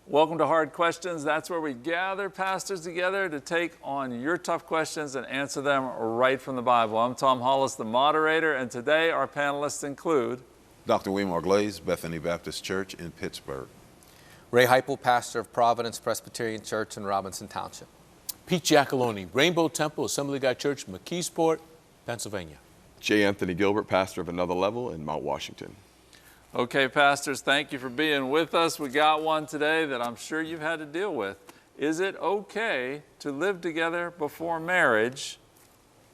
Welcome to Hard Questions. That's where we gather pastors together to take on your tough questions and answer them right from the Bible. I'm Tom Hollis, the moderator, and today our panelists include Dr. William Glaze, Bethany Baptist Church in Pittsburgh. Ray Heupel, pastor of Providence Presbyterian Church in Robinson Township. Pete Giacalone, Rainbow Temple Assembly of God Church, McKeesport, Pennsylvania. J. Anthony Gilbert, pastor of Another Level in Mount Washington. Okay, pastors, thank you for being with us. We got one today that I'm sure you've had to deal with. Is it okay to live together before marriage,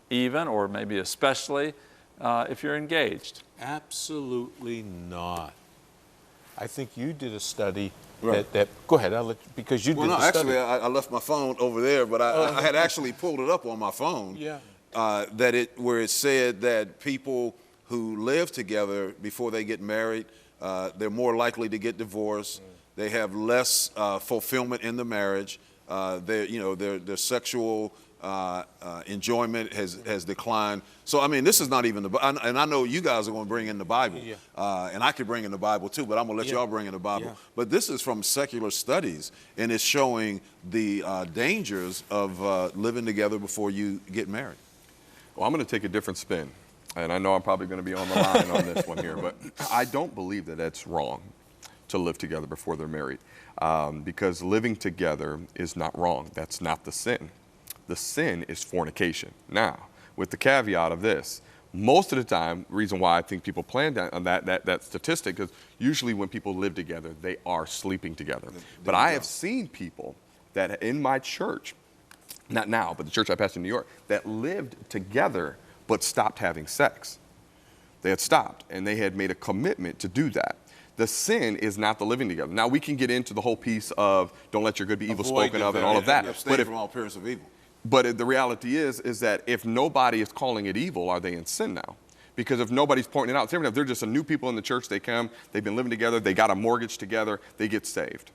even, or maybe especially, if you're engaged? Absolutely not. I think you did a study Right. that go ahead, I'll let you, because you did the study. Actually, I left my phone over there, but I had actually pulled it up on my phone. Yeah. Where it said that people who live together before they get married, they're more likely to get divorced. They have less fulfillment in the marriage. Their sexual enjoyment has declined. So, I mean, this is not even and I know you guys are going to bring in the Bible, and I could bring in the Bible too, but I'm going to let y'all bring in the Bible. Yeah. But this is from secular studies, and it's showing the dangers of living together before you get married. Well, I'm going to take a different spin, and I know I'm probably going to be on the line on this one here, but I don't believe that it's wrong to live together before they're married, because living together is not wrong. That's not the sin. The sin is fornication. Now, with the caveat of this, most of the time, the reason why I think people plan on that statistic is usually when people live together, they are sleeping together. But I have seen people that in my church, not now, but the church I pastored in New York, that lived together but stopped having sex. They had stopped, and they had made a commitment to do that. The sin is not the living together. Now, we can get into the whole piece of don't let your good be evil spoken of and all of that. Abstain from all appearance of evil. But the reality is that if nobody is calling it evil, are they in sin now? Because if nobody's pointing it out, if they're just a new people in the church, they come, they've been living together, they got a mortgage together, they get saved.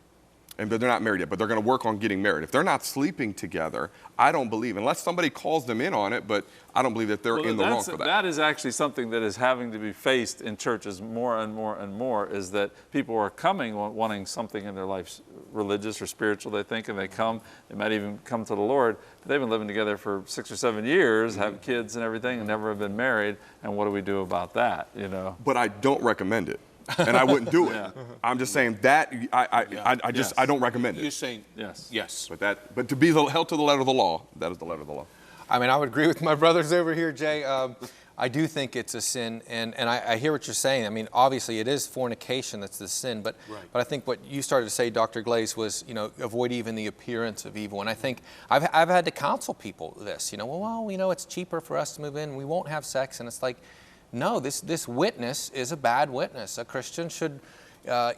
But they're not married yet, but they're going to work on getting married. If they're not sleeping together, I don't believe, unless somebody calls them in on it, but I don't believe that they're in the wrong for that. That is actually something that is having to be faced in churches more and more and more, is that people are coming wanting something in their life, religious or spiritual, they think, and they might even come to the Lord, but they've been living together for 6 or 7 years, have kids and everything, and never have been married, and what do we do about that, you know? But I don't recommend it. And I wouldn't do it. I'm just saying that I don't recommend it. You're saying yes. Yes. But to be held to the letter of the law, that is the letter of the law. I mean, I would agree with my brothers over here, Jay. I do think it's a sin, and I hear what you're saying. I mean, obviously it is fornication that's the sin, but I think what you started to say, Dr. Glaze, was, avoid even the appearance of evil. And I think I've had to counsel people this, it's cheaper for us to move in, we won't have sex, and it's like, no, this witness is a bad witness. A Christian should,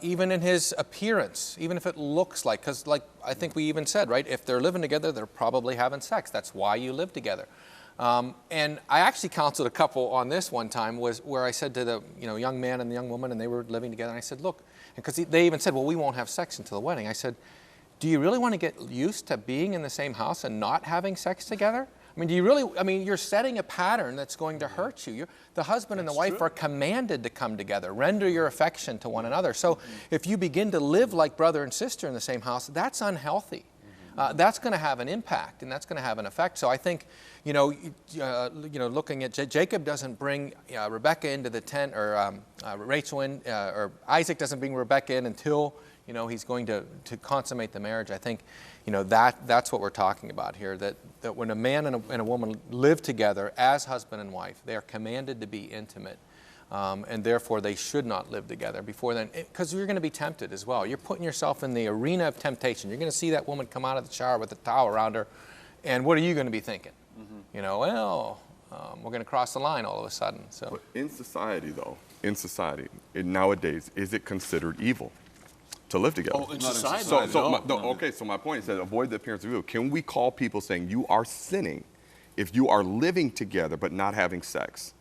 even in his appearance, even if it looks like, because like I think we even said, right, if they're living together, they're probably having sex. That's why you live together. And I actually counseled a couple on this one time, where I said to the young man and the young woman, and they were living together, and I said, look, because they even said, well, we won't have sex until the wedding. I said, do you really want to get used to being in the same house and not having sex together? I mean, you're setting a pattern that's going to hurt you. The husband and the wife are commanded to come together, render your affection to one another. So if you begin to live like brother and sister in the same house, that's unhealthy. That's going to have an impact, and that's going to have an effect. So I think, looking at Jacob doesn't bring Rebecca into the tent, or Rachel in, or Isaac doesn't bring Rebecca in until he's going to consummate the marriage. I think, that's what we're talking about here, that when a man and a woman live together as husband and wife, they are commanded to be intimate, and therefore they should not live together before then, because you're going to be tempted as well. You're putting yourself in the arena of temptation. You're going to see that woman come out of the shower with a towel around her, and what are you going to be thinking? We're going to cross the line all of a sudden. So, but in society, nowadays, is it considered evil to live together? Oh, in society. So my point is that avoid the appearance of evil. Can we call people saying you are sinning if you are living together but not having sex?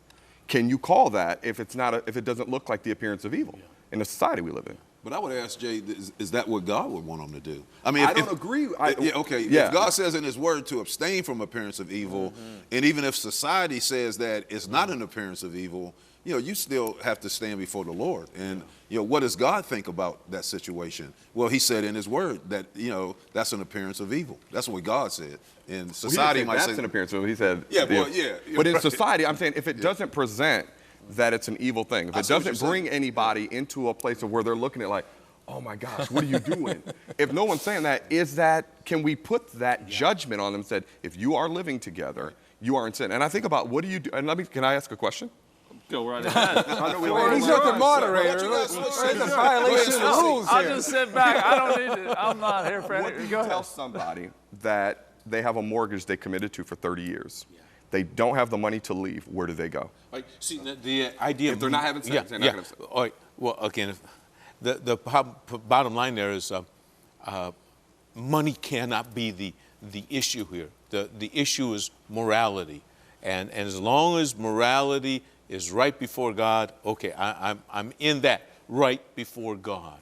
Can you call that if it doesn't look like the appearance of evil in the society we live in? But I would ask Jay, is that what God would want them to do? I mean, I don't agree. If God says in His Word to abstain from appearance of evil, and even if society says that it's not an appearance of evil, you still have to stand before the Lord. And what does God think about that situation? Well, He said in His Word that that's an appearance of evil. That's what God said. And society might say that's an appearance of evil. He said, yeah. But in society, I'm saying if it doesn't present that it's an evil thing, if it doesn't bring anybody into a place of where they're looking at like, oh my gosh, what are you doing? If no one's saying that, can we put that judgment on them? Said, if you are living together, you are in sin. And I think about what do you do? And can I ask a question? Go right ahead. He's not the moderator. It's a violation of the rules I'll here. just sit back. I don't need to. I'm not here for What do anything. you Go ahead. tell somebody that they have a mortgage they committed to for 30 years? They don't have the money to leave. Where do they go? See, the idea If they're not having sex, they're not going to have sex. All right. Well, again, the bottom line there is money cannot be the issue here. The issue is morality. And as long as morality is right before God, okay, I'm in that right before God.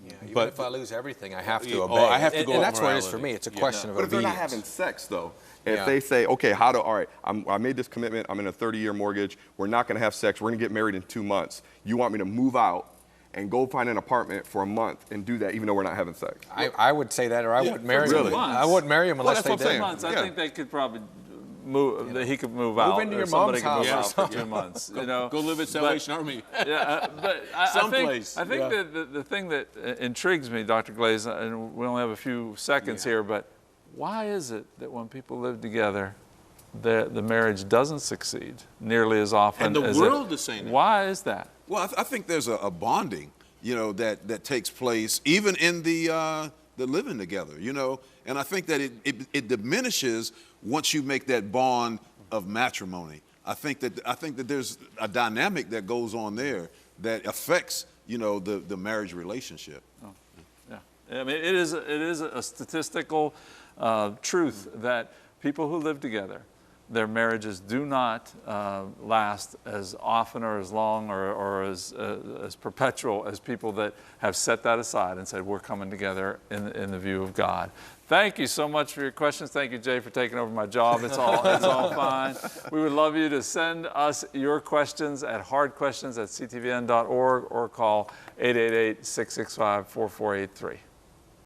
Yeah, even if I lose everything, I have to obey. I have to go and with that's what it is for morality. me. It's a question of But if they're obedience. not having sex, though, if they say, okay, all right, I made this commitment, I'm in a 30-year mortgage, we're not going to have sex, we're going to get married in 2 months. You want me to move out and go find an apartment for a month and do that even though we're not having sex? I would say that, or I wouldn't marry him. Really? I wouldn't marry him unless that's they what I'm did. saying. Months. I Yeah. think they could probably move. That he could move out. into or your somebody mom's could move house. out for 2 months. Go live at Salvation Army. But I Someplace, think yeah. the thing that intrigues me, Dr. Glaze, and we only have a few seconds here, but why is it that when people live together, the marriage doesn't succeed nearly as often And the as world is saying that. Why is that? Well, I think there's a bonding, that takes place even in the living together, and I think that it diminishes once you make that bond of matrimony. I think that there's a dynamic that goes on there that affects, the marriage relationship. Oh, yeah. I mean, it is a statistical truth that people who live together, their marriages do not last as often or as long or as perpetual as people that have set that aside and said, we're coming together in the view of God. Thank you so much for your questions. Thank you, Jay, for taking over my job. It's all fine. We would love you to send us your questions at hardquestions@ctvn.org or call 888-665-4483.